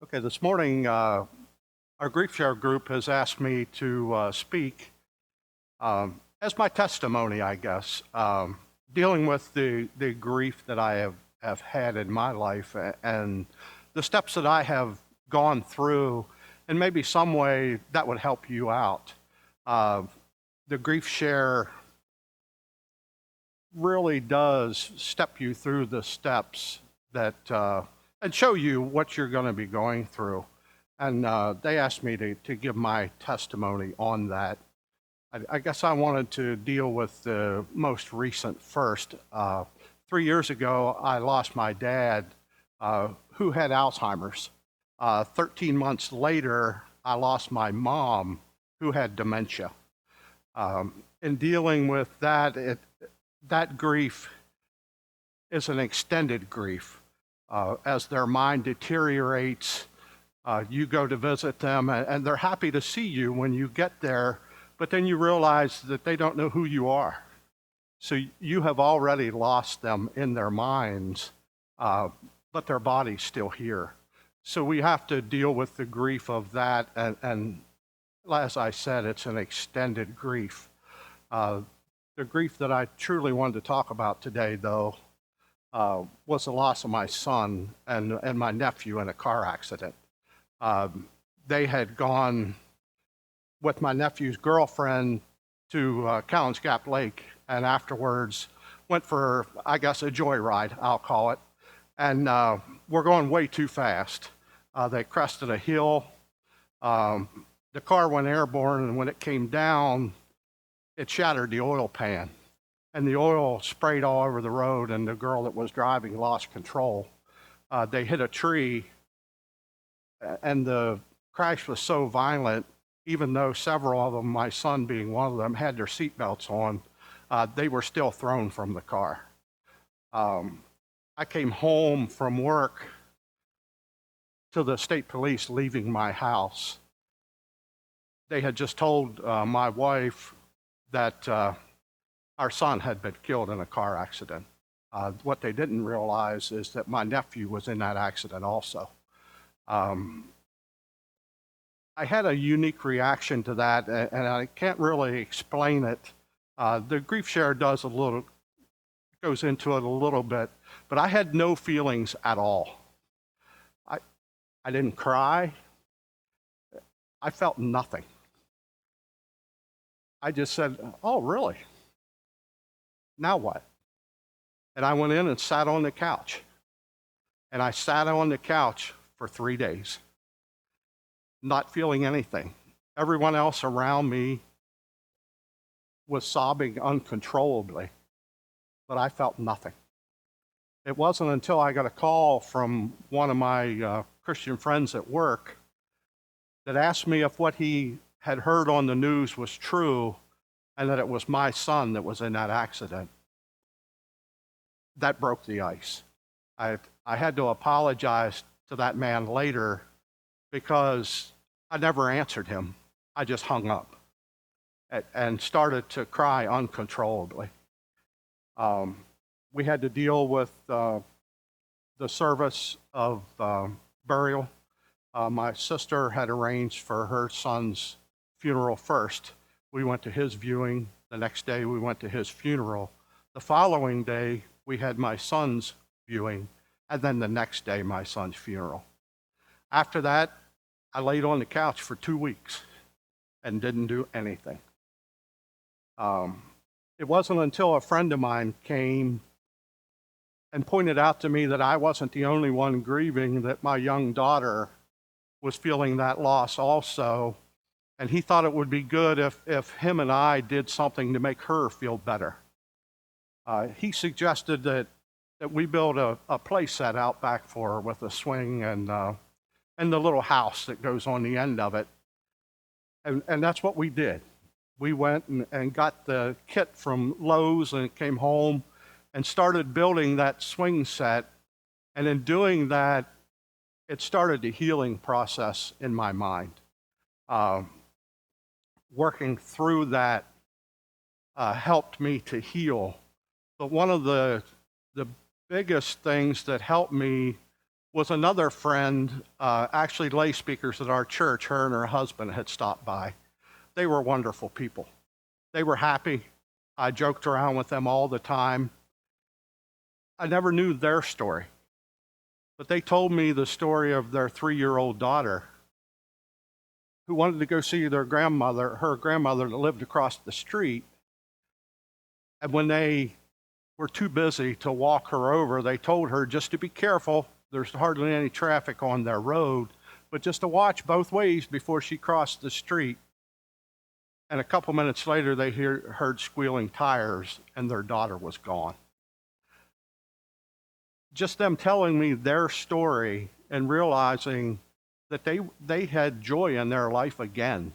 Okay, this morning, our Grief Share group has asked me to speak as my testimony, I guess, dealing with the grief that I have had in my life and the steps that I have gone through, and maybe some way that would help you out. The Grief Share really does step you through the steps that and show you what you're going to be going through. And they asked me to give my testimony on that. I guess I wanted to deal with the most recent first. 3 years ago, I lost my dad, who had Alzheimer's. 13 months later, I lost my mom, who had dementia. In dealing with that, that grief is an extended grief. As their mind deteriorates, you go to visit them, and they're happy to see you when you get there, but then you realize that they don't know who you are. So you have already lost them in their minds, but their body's still here. So we have to deal with the grief of that, and as I said, it's an extended grief. The grief that I truly wanted to talk about today, though, was the loss of my son and my nephew in a car accident. They had gone with my nephew's girlfriend to Collins Gap Lake, and afterwards went for, I guess, a joyride, I'll call it. And we're going way too fast. They crested a hill. The car went airborne, and when it came down, it shattered the oil pan. And the oil sprayed all over the road, and the girl that was driving lost control. They hit a tree, and the crash was so violent, even though several of them, my son being one of them, had their seatbelts on, they were still thrown from the car. I came home from work to the state police leaving my house. They had just told my wife that our son had been killed in a car accident. What they didn't realize is that my nephew was in that accident also. I had a unique reaction to that, and I can't really explain it. The Grief Share goes into it a little bit, but I had no feelings at all. I didn't cry. I felt nothing. I just said, "Oh, really? Now what?" And I went in and sat on the couch. And I sat on the couch for 3 days, not feeling anything. Everyone else around me was sobbing uncontrollably, but I felt nothing. It wasn't until I got a call from one of my Christian friends at work that asked me if what he had heard on the news was true and that it was my son that was in that accident. That broke the ice. I had to apologize to that man later because I never answered him. I just hung up and started to cry uncontrollably. We had to deal with the service of burial. My sister had arranged for her son's funeral first. We went to his viewing. The next day, we went to his funeral. The following day, we had my son's viewing, and then the next day, my son's funeral. After that, I laid on the couch for 2 weeks and didn't do anything. It wasn't until a friend of mine came and pointed out to me that I wasn't the only one grieving, that my young daughter was feeling that loss also, and he thought it would be good if him and I did something to make her feel better. He suggested that we build a play set out back for her with a swing and the little house that goes on the end of it. And that's what we did. We went and got the kit from Lowe's and came home and started building that swing set. And in doing that, it started the healing process in my mind. Working through that helped me to heal. But one of the biggest things that helped me was another friend, actually lay speakers at our church. Her and her husband had stopped by. They were wonderful people. They were happy. I joked around with them all the time. I never knew their story, but they told me the story of their 3-year-old daughter who wanted to go see her grandmother that lived across the street. And when they were too busy to walk her over, they told her just to be careful. There's hardly any traffic on their road, but just to watch both ways before she crossed the street. And a couple minutes later, they heard squealing tires, and their daughter was gone. Just them telling me their story and realizing that they had joy in their life again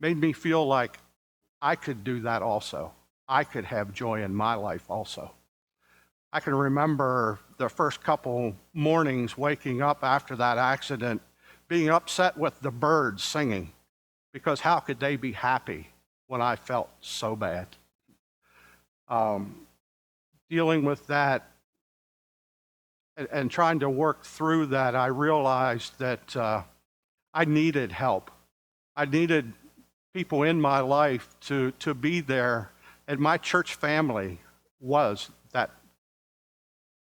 made me feel like I could do that also. I could have joy in my life also. I can remember the first couple mornings waking up after that accident, being upset with the birds singing, because how could they be happy when I felt so bad? Dealing with that and trying to work through that, I realized that I needed help. I needed people in my life to be there, and my church family was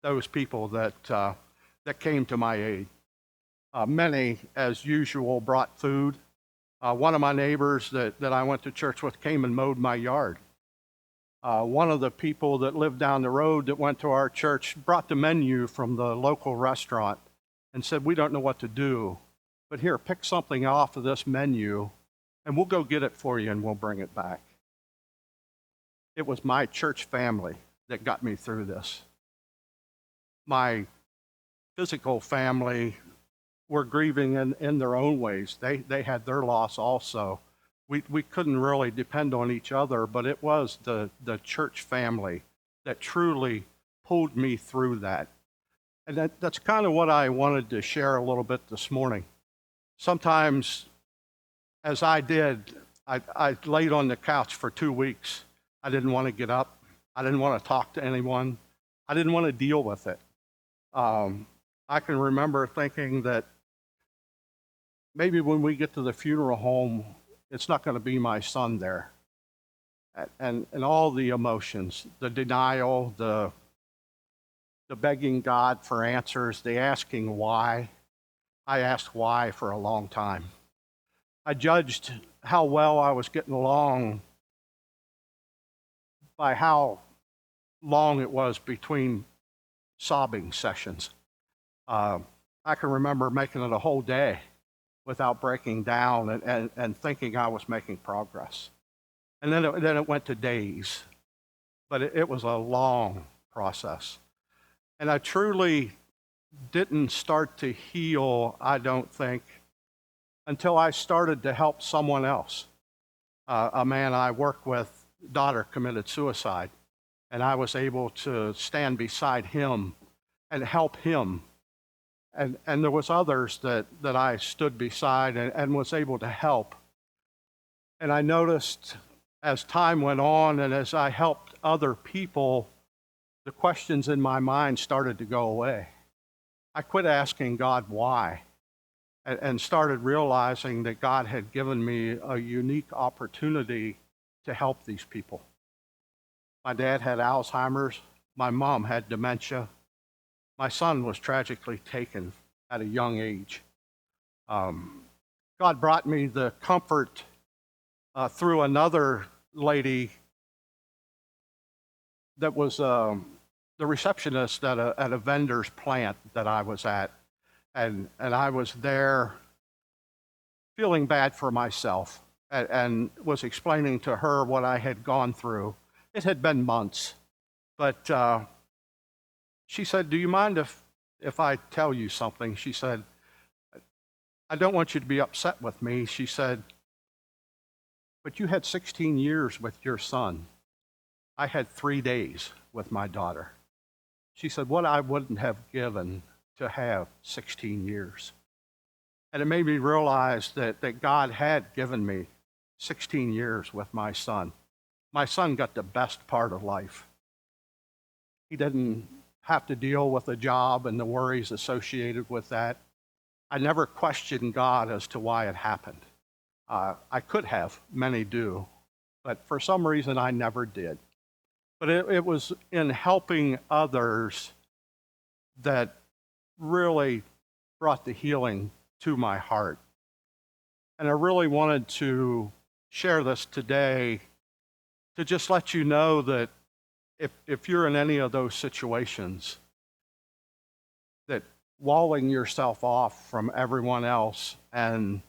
those people that came to my aid. Many, as usual, brought food. One of my neighbors that I went to church with came and mowed my yard. One of the people that lived down the road that went to our church brought the menu from the local restaurant and said, "We don't know what to do, but here, pick something off of this menu and we'll go get it for you and we'll bring it back." It was my church family that got me through this. My physical family were grieving in their own ways. They had their loss also. We couldn't really depend on each other, but it was the church family that truly pulled me through that. And that's kind of what I wanted to share a little bit this morning. Sometimes, as I did, I laid on the couch for 2 weeks. I didn't want to get up. I didn't want to talk to anyone. I didn't want to deal with it. I can remember thinking that maybe when we get to the funeral home, it's not going to be my son there. And all the emotions, the denial, the begging God for answers, the asking why. I asked why for a long time. I judged how well I was getting along by how long it was between sobbing sessions. I can remember making it a whole day without breaking down and thinking I was making progress. And then it went to days, but it was a long process. And I truly didn't start to heal, I don't think, until I started to help someone else. A man I work with, daughter committed suicide, and I was able to stand beside him and help him. And there was others that I stood beside and was able to help. And I noticed as time went on and as I helped other people, the questions in my mind started to go away. I quit asking God why and started realizing that God had given me a unique opportunity to help these people. My dad had Alzheimer's. My mom had dementia. My son was tragically taken at a young age. God brought me the comfort through another lady that was the receptionist at a vendor's plant that I was at. And I was there feeling bad for myself and was explaining to her what I had gone through. It had been months, but she said, "Do you mind if I tell you something?" She said, "I don't want you to be upset with me." She said, "But you had 16 years with your son. I had 3 days with my daughter." She said, "What I wouldn't have given to have 16 years. And it made me realize that God had given me 16 years with my son. My son got the best part of life. He didn't have to deal with a job and the worries associated with that, I never questioned God as to why it happened. I could have, many do, but for some reason I never did. But it was in helping others that really brought the healing to my heart. And I really wanted to share this today to just let you know that if you're in any of those situations, that walling yourself off from everyone else and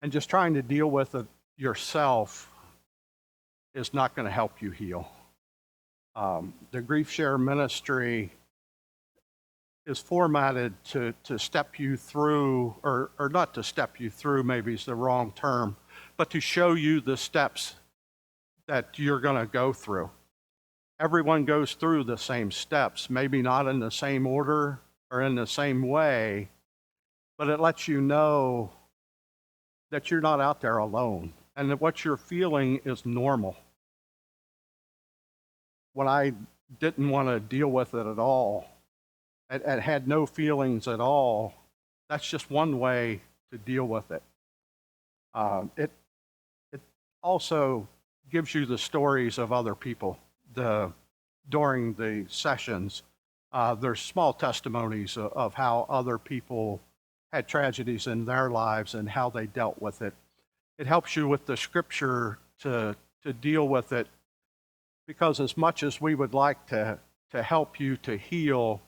just trying to deal with it yourself is not going to help you heal. The Grief Share Ministry is formatted to step you through, or not to step you through, maybe is the wrong term, but to show you the steps that you're going to go through. Everyone goes through the same steps, maybe not in the same order or in the same way, but it lets you know that you're not out there alone and that what you're feeling is normal. When I didn't want to deal with it at all, and had no feelings at all, that's just one way to deal with it. It also gives you the stories of other people. During the sessions, there's small testimonies of how other people had tragedies in their lives and how they dealt with it. It helps you with the scripture to deal with it, because as much as we would like to help you to heal,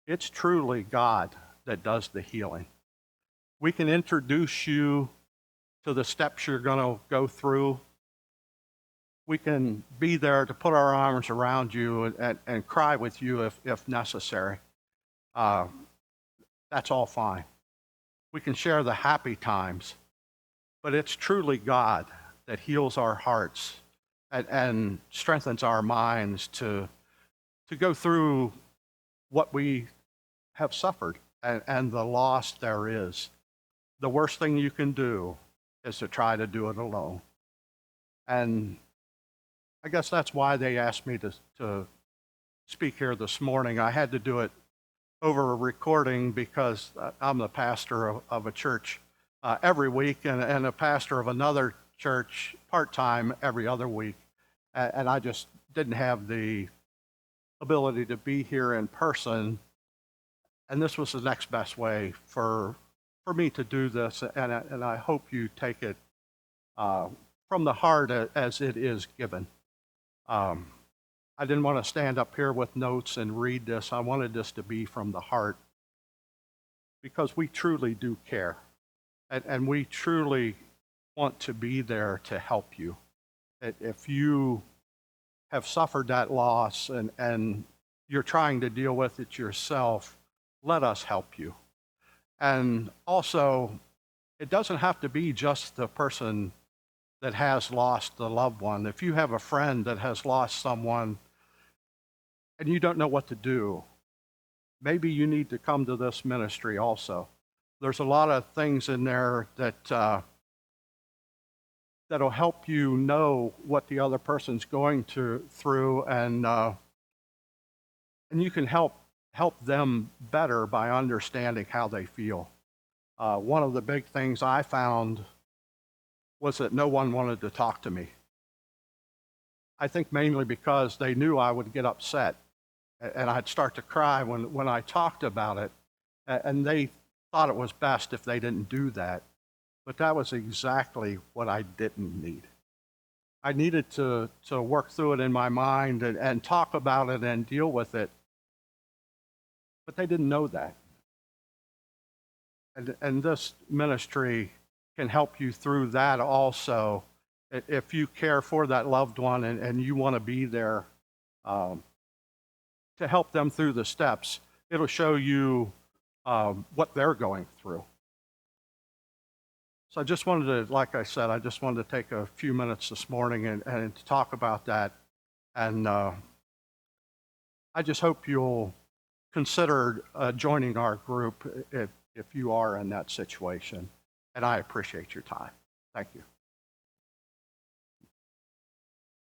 it's truly God that does the healing. We can introduce you to the steps you're going to go through. We can be there to put our arms around you and cry with you if necessary. That's all fine. We can share the happy times, but it's truly God that heals our hearts and strengthens our minds to go through what we have suffered and the loss there is. The worst thing you can do is to try to do it alone. And I guess that's why they asked me to speak here this morning. I had to do it over a recording because I'm the pastor of a church every week and a pastor of another church part-time every other week. And I just didn't have the ability to be here in person. And this was the next best way for me to do this, and I hope you take it from the heart as it is given. I didn't want to stand up here with notes and read this. I wanted this to be from the heart, because we truly do care, and we truly want to be there to help you. If you have suffered that loss and you're trying to deal with it yourself, let us help you. And also, it doesn't have to be just the person that has lost the loved one. If you have a friend that has lost someone and you don't know what to do, maybe you need to come to this ministry also. There's a lot of things in there that'll help you know what the other person's going through, and you can help them better by understanding how they feel. One of the big things I found was that no one wanted to talk to me. I think mainly because they knew I would get upset and I'd start to cry when I talked about it, and they thought it was best if they didn't do that. But that was exactly what I didn't need. I needed to work through it in my mind and talk about it and deal with it. But they didn't know that. And this ministry can help you through that also. If you care for that loved one and you want to be there to help them through the steps, it'll show you what they're going through. So I just wanted to, like I said, I just wanted to take a few minutes this morning and to talk about that. And I just hope you'll consider joining our group if you are in that situation. And I appreciate your time. Thank you.